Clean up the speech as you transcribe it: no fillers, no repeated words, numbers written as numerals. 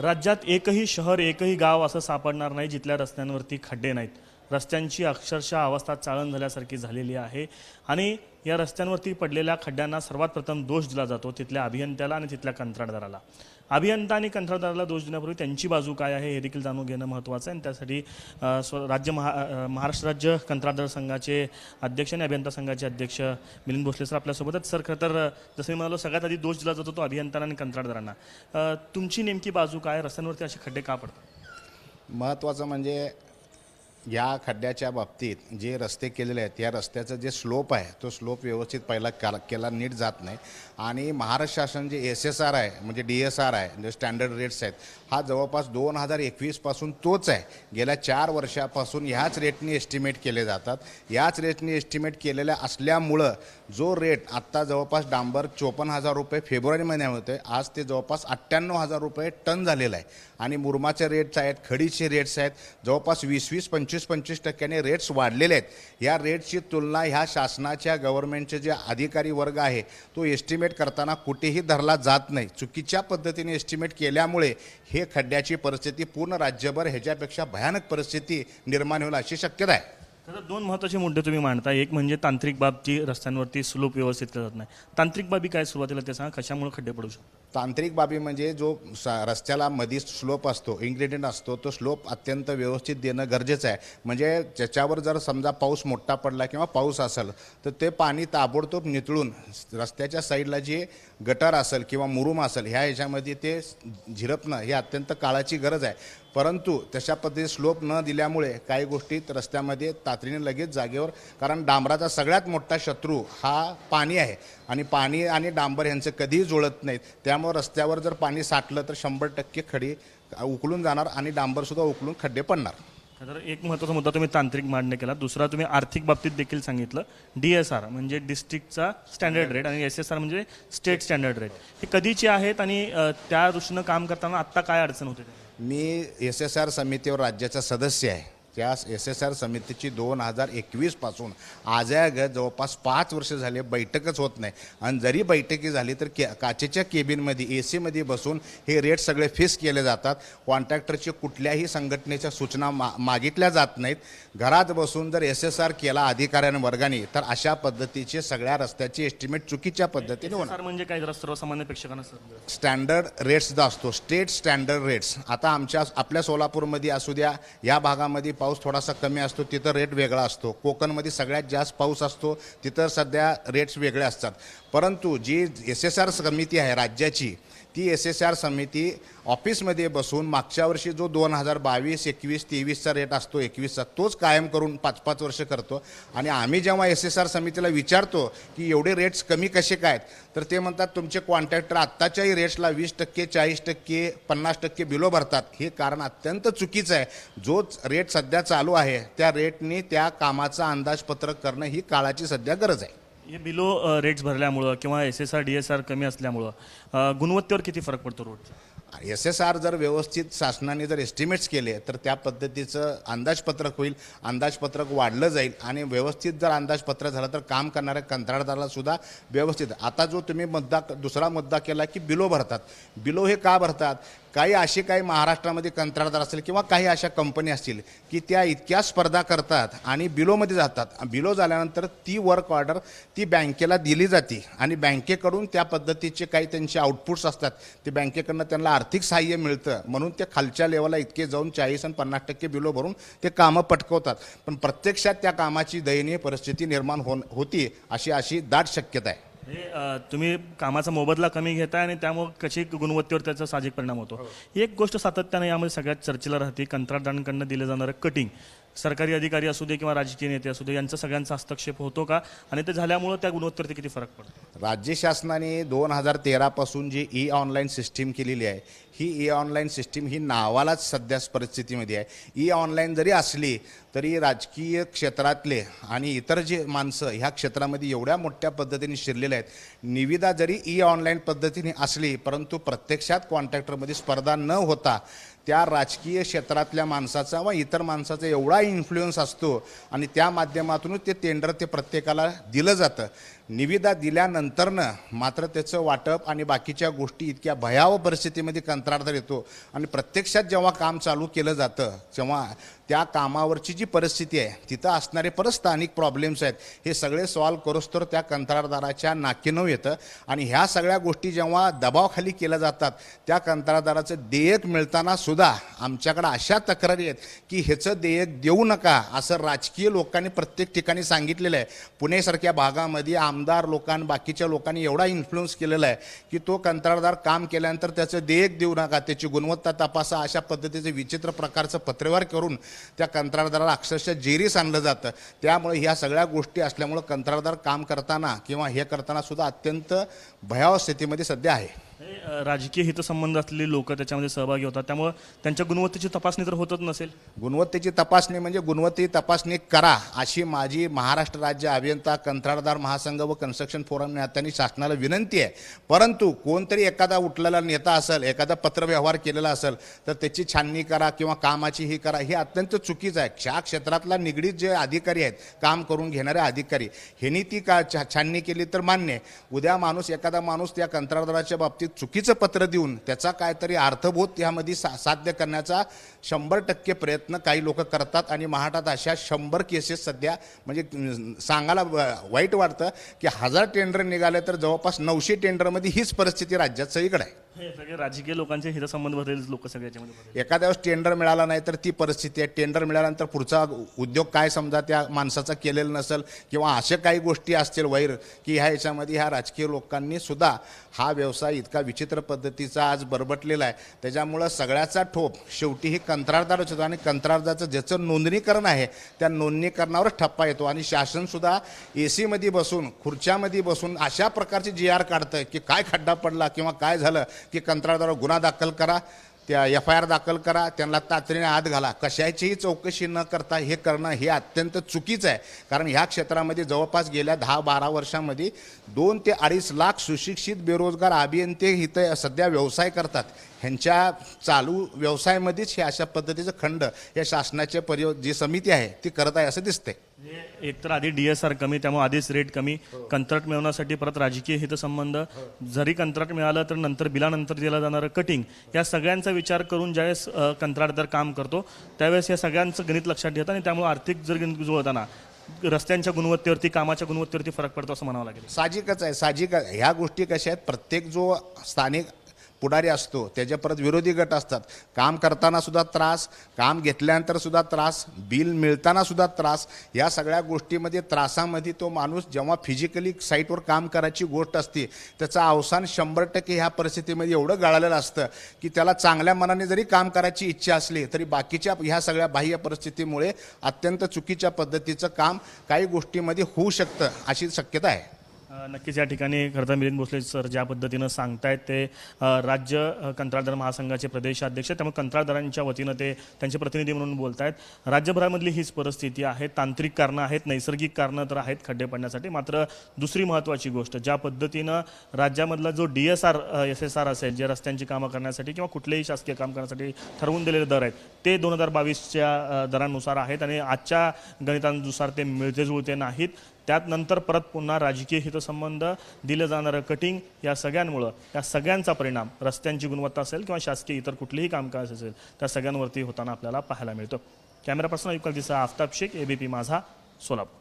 राज्यात एकही शहर एकही गाव असं सापडणार नाही जिथल्या रस्त्यांवरती खड्डे नाहीत. रस्त्यांची अक्षरशः अवस्था चाळण झाल्यासारखी झालेली आहे आणि या रस्त्यांवरती पडलेल्या खड्ड्यांना सर्वात प्रथम दोष दिला जातो तिथल्या अभियंत्याला आणि तिथल्या कंत्राटदाराला. अभियंता आणि कंत्राटदाराला दोष देण्यापूर्वी त्यांची बाजू काय आहे हे देखील जाणून घेणं महत्त्वाचं आहे आणि त्यासाठी महाराष्ट्र राज्य कंत्राटदार संघाचे अध्यक्ष आणि अभियंता संघाचे अध्यक्ष मिलिंद भोसले सर आपल्यासोबतच. सर, खरं तर जसं मी म्हणालो सगळ्यात आधी दोष दिला जातो तो अभियंत्यांना आणि कंत्राटदारांना. तुमची नेमकी बाजू काय? रस्त्यांवरती असे खड्डे का पडतात? महत्त्वाचं म्हणजे या खड्ड्याच्या बाबतीत जे रस्ते केलेले आहेत या रस्त्याचं जे स्लोप आहे तो स्लोप व्यवस्थित पहिला केला नीट जात नाही. आणि महाराष्ट्र शासन जे SSR आहे म्हणजे DSR आहे म्हणजे स्टँडर्ड रेट्स आहेत हा जवळपास 2021 पासून तोच आहे. गेल्या 4 वर्षापासून ह्याच रेटनी एस्टिमेट केले जातात. याच रेटनी एस्टिमेट केलेल्या असल्यामुळं जो रेट आत्ता जवळपास डांबर 54,000 रुपये फेब्रुवारी महिन्यामध्ये आज ते जवळपास 98,000 रुपये टन झालेलं आहे. आणि मुरमाचे रेट्स आहेत, खडीचे रेट्स आहेत, जवळपास 20-20, 25-25% रेट्स वाढलेले आहेत. या रेट्सची तुलना ह्या शासनाच्या गव्हर्नमेंटचे जे अधिकारी वर्ग आहे तो एस्टिमेट करताना कुठेही धरला जात नाही. चुकीच्या पद्धतीने एस्टिमेट केल्यामुळे हे खड्ड्याची परिस्थिती पूर्ण राज्यभर ह्याच्यापेक्षा भयानक परिस्थिती निर्माण होईल अशी शक्यता आहे. तर 2 महत्त्वाचे मुद्दे तुम्ही मांडता. एक म्हणजे तांत्रिक बाबची रस्त्यांवरती स्लोप व्यवस्थित केला जात नाही. तांत्रिक बाबी काय सुरुवातीला ते सांगा, कशामुळे खड्डे पडू शकतात? तांत्रिक बाबी म्हणजे जो रस्त्याला मध्ये स्लोप असतो, इन्ग्रेडियंट असतो, तो स्लोप अत्यंत व्यवस्थित देणं गरजेचं आहे. म्हणजे त्याच्यावर जर समजा पाऊस मोठा पडला किंवा पाऊस असेल तर ते पाणी ताबडतोब नितळून रस्त्याच्या साईडला जे गटर असेल किंवा मुरुम असेल ह्याच्यामध्ये ते झिरपणं हे अत्यंत काळाची गरज आहे. परंतु तशा पद्धतीने स्लोप न दिल्यामुळे काही गोष्टी रस्त्यामध्ये तातडीने लगेच जागेवर, कारण डांबराचा सगळ्यात मोठा शत्रू हा पाणी आहे आणि पाणी आणि डांबर यांचं कधीही जुळत नाहीत. त्यामुळे रस्त्यावर जर पाणी साठलं तर 100% खडी उकलून जाणार आणि डांबरसुद्धा उकलून खड्डे पडणार. तर एक महत्त्वाचा मुद्दा तुम्ही तांत्रिक मांडणी केला. दुसरा तुम्ही आर्थिक बाबतीत देखील सांगितलं. DSR म्हणजे डिस्ट्रिक्टचा स्टँडर्ड रेट आणि SSR म्हणजे स्टेट स्टँडर्ड रेट, हे कधीचे आहेत आणि त्या दृष्टीनं काम करताना आत्ता काय अडचण होते? मी SSR समितीवर राज्याचा सदस्य आहे. त्या SSR समितीची 2021 पासून आजयागत जवळपास 5 वर्ष झाले बैठकच होत नाही. आणि जरी बैठकी झाली तर काचेच्या केबिनमध्ये AC बसून हे रेट सगळे फिक्स केले जातात. कॉन्ट्रॅक्टरची कुठल्याही संघटनेच्या सूचना मागितल्या जात नाहीत. घरात बसून जर SSR केला अधिकाऱ्यांनी वर्गाने तर अशा पद्धतीचे सगळ्या रस्त्याची एस्टिमेट चुकीच्या पद्धतीने होणार. म्हणजे काय जरा सर्वसामान्य प्रेक्षकांना स्टँडर्ड रेट्स असतो, स्टेट स्टँडर्ड रेट्स. आता आपल्या सोलापूरमध्ये असू द्या, या भागामध्ये पाऊस थोडासा कमी असतो तिथं रेट वेगळा असतो. कोकणमध्ये सगळ्यात जास्त पाऊस असतो तिथं सध्या रेट्स वेगळे असतात. परंतु जी SSR समिती आहे राज्याची ती SSR समिती ऑफिसमध्ये बसून मागच्या वर्षी जो 2022, 21, 23चा रेट असतो 21चा तोच कायम करून 5-5 वर्ष करतो. आणि आम्ही जेव्हा SSR समितीला विचारतो की एवढे रेट्स कमी कसे काय तर ते म्हणतात तुमचे कॉन्ट्रॅक्टर आत्ताच्याही रेट्सला 20%, 40%, 50% बिलो भरतात. हे कारण अत्यंत चुकीचं आहे. जो रेट सध्या चालू आहे त्या रेटने त्या कामाचं अंदाजपत्रक करणं ही काळाची सध्या गरज आहे. हे बिलो रेट्स भरल्यामुळं किंवा SSR DSR कमी असल्यामुळं गुणवत्तेवर किती फरक पडतो रोडचा? SSR जर व्यवस्थित शासनाने जर एस्टिमेट्स केले तर त्या पद्धतीचं अंदाजपत्रक होईल, अंदाजपत्रक वाढलं जाईल आणि व्यवस्थित जर अंदाजपत्रक झालं तर काम करणाऱ्या कंत्राटदाराला सुद्धा व्यवस्थित. आता जो तुम्ही दुसरा मुद्दा केला की बिलो भरतात. बिलो हे का भरतात? काही महाराष्ट्रामध्ये कंत्राटदार असतील किंवा काही अशा कंपनी असतील की त्या इतक्या स्पर्धा करतात आणि बिलोमध्ये जातात. बिलो झाल्यानंतर ती वर्क ऑर्डर ती बँकेला दिली जाते आणि बँकेकडून त्या पद्धतीचे काही त्यांचे आउटपुट्स असतात ते बँकेकडनं त्यांना आर्थिक सहाय्य मिळतं. म्हणून ते खालच्या लेवलला इतके जाऊन 40 आणि 50% बिलो भरून ते कामं पटकवतात. पण प्रत्यक्षात त्या कामाची दयनीय परिस्थिती निर्माण होती अशी दाट शक्यता आहे. तुम्ही कामाचा मोबदला कमी घेताय आणि त्यामुळे कशी गुणवत्तेवर त्याचा साहजिक परिणाम होतो. एक गोष्ट सातत्याने यामध्ये सगळ्यात चर्चेला राहते, कंत्राटदारांकडून दिलं जाणारं कटिंग. सरकारी अधिकारी असू दे किंवा राजकीय नेते असू दे यांचा सगळ्यांचा हस्तक्षेप होतो का आणि ते झाल्यामुळे त्या गुणवत्तेवरती किती फरक पडतो? राज्य शासनाने 2013 पासून जी ऑनलाईन सिस्टीम केलेली आहे ही ऑनलाईन सिस्टीम ही नावालाच सध्या परिस्थितीमध्ये आहे. ऑनलाईन जरी असली तरी राजकीय क्षेत्रातले आणि इतर जे माणसं ह्या क्षेत्रामध्ये एवढ्या मोठ्या पद्धतीने शिरलेले आहेत. निविदा जरी ऑनलाईन पद्धतीने असली परंतु प्रत्यक्षात कॉन्ट्रॅक्टरमध्ये स्पर्धा न होता त्या राजकीय क्षेत्रातल्या माणसाचा व इतर माणसाचा एवढा इन्फ्लुएन्स असतो आणि त्या माध्यमातून ते टेंडर ते प्रत्येकाला दिलं जातं. निविदा दिल्यानंतरनं मात्र त्याचं वाटप आणि बाकीच्या गोष्टी इतक्या भयावह परिस्थितीमध्ये कंत्राटदार येतो आणि प्रत्यक्षात जेव्हा काम चालू केलं जातं तेव्हा त्या कामावरची जी परिस्थिती आहे तिथं असणारे परत स्थानिक प्रॉब्लेम्स आहेत हे सगळे सॉल्व्ह करूस तर त्या कंत्राटदाराच्या नाकीनऊ येतं आणि ह्या सगळ्या गोष्टी जेव्हा दबावाखाली केल्या जातात त्या कंत्राटदाराचं देयक मिळताना सुद्धा आमच्याकडे अशा तक्रारी आहेत की ह्याचं देयक देऊ नका असं राजकीय लोकांनी प्रत्येक ठिकाणी सांगितलेलं आहे. पुणेसारख्या भागामध्ये आमदार लोकांनी बाकीच्या लोकांनी एवढा इन्फ्लुअन्स केलेला आहे की तो कंत्राटदार काम केल्यानंतर त्याचं देयक देऊ नका, त्याची गुणवत्ता तपासा, अशा पद्धतीचं विचित्र प्रकारचं पत्रव्यवहार करून त्या कंत्राटदाराला अक्षरशः जेरीस आणलं जातं. त्यामुळे ह्या सगळ्या गोष्टी असल्यामुळं कंत्राटदार काम करताना किंवा हे करताना सुद्धा अत्यंत भयावह स्थितीमध्ये सध्या आहे. राजकीय हितसंबंध असलेली लोक त्याच्यामध्ये सहभागी होतात, त्यामुळे त्यांच्या गुणवत्तेची तपासणी तर होतच नसेल. गुणवत्तेची तपासणी म्हणजे गुणवत्तेची तपासणी करा अशी माझी महाराष्ट्र राज्य अभियंता कंत्राटदार महासंघ व कन्स्ट्रक्शन फोरम नात्याने शासनाला विनंती आहे. परंतु कोणतरी एखादा उठलेला नेता असेल, एखादा पत्रव्यवहार केलेला असेल तर त्याची छाननी करा किंवा कामाची ही करा, हे अत्यंत चुकीचं आहे. ह्या क्षेत्रातला निगडीत जे अधिकारी आहेत, काम करून घेणारे अधिकारी, ह्यांनी ती छाननी केली तर मान्य आहे. उद्या एखादा माणूस त्या कंत्राटदाराच्या बाबतीत चुकीचं पत्र देऊन त्याचा काहीतरी अर्थबोध यामध्ये साध्य करण्याचा 100% प्रयत्न काही लोक करतात आणि महाराष्ट्रात अशा 100 केसेस सध्या म्हणजे सांगायला वाईट वाटतं की 1000 टेंडर निघाले तर जवळपास 900 टेंडरमध्ये हीच परिस्थिती राज्यात सगळीकडे आहे. हे सगळे राजकीय लोकांचे हितसंबंध भरलेले लोक सगळे याच्यामध्ये. एखाद्या वेळेस टेंडर मिळाला नाही तर ती परिस्थिती आहे. टेंडर मिळाल्यानंतर पुढचा उद्योग काय समजा त्या माणसाचा केलेला नसेल किंवा अशा काही गोष्टी असतील वैर की ह्याच्यामध्ये ह्या राजकीय लोकांनी सुद्धा हा व्यवसाय इतका विचित्र पद्धतीचा आज बरबटलेला आहे. त्याच्यामुळं सगळ्याचा ठोप शेवटी हे कंत्राटदारच होतो आणि कंत्राटदाराचं ज्याचं नोंदणीकरण आहे त्या नोंदणीकरणावरच ठप्पा येतो आणि शासनसुद्धा AC मध्ये बसून खुर्च्यामध्ये बसून अशा प्रकारचे GR काढतं की काय खड्डा पडला किंवा काय झालं की कंत्राटदारावर गुन्हा दाखल करा, त्या FIR दाखल करा, त्यांना तातडीने आत घाला. कशाचीही चौकशी न करता हे करणं हे अत्यंत चुकीचं आहे. कारण ह्या क्षेत्रामध्ये जवळपास गेल्या 10-12 वर्षामध्ये 2 ते 2.5 लाख सुशिक्षित बेरोजगार अभियंते इथं सध्या व्यवसाय करतात. ह्यांच्या चालू व्यवसायामध्येच हे अशा पद्धतीचं खंड या शासनाचे जी समिती आहे ती करत आहे असं दिसते. एक तर आधी DSR कमी, त्यामुळे आधीच रेट कमी, कंत्राट मिळवण्यासाठी परत राजकीय हितसंबंध, जरी कंत्राट मिळालं तर नंतर बिलानंतर दिलं जाणारं कटिंग, या सगळ्यांचा विचार करून ज्यावेळेस कंत्राटदार काम करतो त्यावेळेस या सगळ्यांचं गणित लक्षात घेतं आणि त्यामुळे आर्थिक जर गणित जुळताना रस्त्यांच्या गुणवत्तेवरती, कामाच्या गुणवत्तेवरती फरक पडतो असं म्हणावं लागेल. साहजिकच आहे, साहजिक आहे. ह्या गोष्टी कशा आहेत, प्रत्येक जो स्थानिक पुढारी असतो त्याच्या परत विरोधी गट असतात. काम करताना सुद्धा त्रास, काम घेतल्यानंतर सुद्धा त्रास, बिल मिळताना सुद्धा त्रास, या सगळ्या गोष्टीमध्ये त्रासामध्ये तो माणूस जेव्हा फिजिकली साईटवर काम करायची गोष्ट असते त्याचं अवसान 100% ह्या परिस्थितीमध्ये एवढं गाळलेलं असतं की त्याला चांगल्या मनाने जरी काम करायची इच्छा असली तरी बाकीच्या ह्या सगळ्या बाह्य परिस्थितीमुळे अत्यंत चुकीच्या पद्धतीचं काम काही गोष्टीमध्ये होऊ शकतं अशी शक्यता आहे. नक्कीच या ठिकाणी खरं तर मिलिंद भोसले सर ज्या पद्धतीनं सांगतायत ते राज्य कंत्राटदार महासंघाचे प्रदेशाध्यक्ष, त्यामुळे कंत्राटदारांच्या वतीनं ते त्यांचे प्रतिनिधी म्हणून बोलतायत. राज्यभरामधली हीच परिस्थिती आहे. तांत्रिक कारणं आहेत, नैसर्गिक कारणं तर आहेत खड्डे पडण्यासाठी. मात्र दुसरी महत्त्वाची गोष्ट, ज्या पद्धतीनं राज्यामधला जो DSR SSR असेल, जे रस्त्यांची कामं करण्यासाठी किंवा कुठलेही शासकीय काम करण्यासाठी ठरवून दिलेले दर आहेत ते 2022च्या दरांनुसार आहेत आणि आजच्या गणितांनुसार ते मिळते जुळते नाहीत. त्यात नंतर परत पुन्हा राजकीय हितसंबंध, दिलं जाणारं कटिंग, या सगळ्यांमुळं या सगळ्यांचा परिणाम रस्त्यांची गुणवत्ता असेल किंवा शासकीय इतर कुठलेही कामकाज असेल त्या सगळ्यांवरती होताना आपल्याला पाहायला मिळतं. कॅमेरा पर्सन आयुक्त दिसा, आफताब शेख, ABP माझा, सोलापूर.